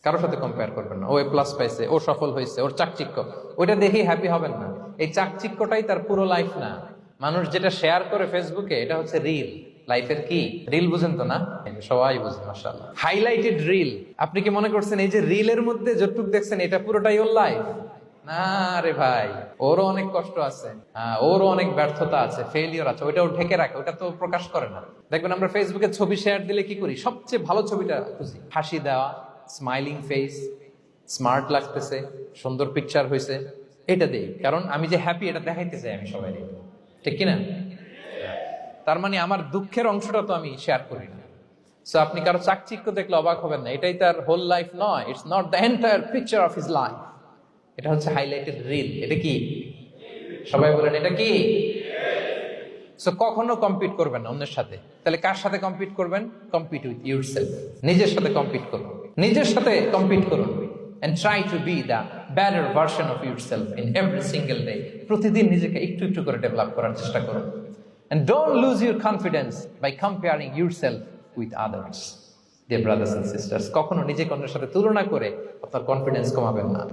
কারোর সাথে কম্পেয়ার করবেন না। ও এ প্লাস পাইছে, ও সফল হয়েছে, ওর চাকচিক্য, ওইটা দেখেই হ্যাপি হবেন না। এই চাকচিক্যটাই তার পুরো লাইফ না। মানুষ যেটা শেয়ার করে ফেসবুকে, এটা হচ্ছে রিল। লাইফের কি রিল বুঝেন তো না? সবাই বুঝে মাশাআল্লাহ। Highlighted reel. আপনি কি মনে করছেন এই যে রিলের মধ্যে যতটুকু দেখছেন এটা পুরোটাই ওর লাইফ? না রে ভাই, ওরও অনেক কষ্ট আছে, ওরও অনেক ব্যর্থতা আছে, ফেলিওর আছে, ওইটা ও ঢেকে রাখে, ওটা তো প্রকাশ করে না। দেখবেন আমরা ফেসবুকে ছবি শেয়ার দিলে কি করি, সবচেয়ে ভালো ছবিটা খুঁজি, হাসি দেওয়া, স্মাইলিং ফেস, স্মার্ট লাগতেছে, সুন্দর পিকচার হয়েছে, এটা দেই। কারণ আমি যে হ্যাপি এটা দেখাইতে চাই আমি সবাই, ঠিক কিনা? তার মানে আমার দুঃখের অংশটা তো আমি শেয়ার করি না। সো আপনি কারো চাকচিক্য দেখলে অবাক হবেন না, এটাই তার হোল লাইফ নয়। It's not the entire picture of his life. এটা হচ্ছে হাইলাইটেড রিল। এটা কি? সবাই বলেন এটা কি? সো কখনো কম্পিট করবেন না অন্যের সাথে। তাহলে কার সাথে কম্পিট করবেন? Compete with yourself. নিজের সাথে কম্পিট করুন, নিজের সাথে কম্পিট করুন। and try to be the better version of yourself in every single day. প্রতিদিন নিজেকে একটু একটু করে ডেভেলপ করার চেষ্টা করুন। and don't lose your confidence by comparing yourself with others. Dear brothers and sisters, কখনো নিজেকে অন্যের সাথে তুলনা করে আপনার কনফিডেন্স কমাবেন না।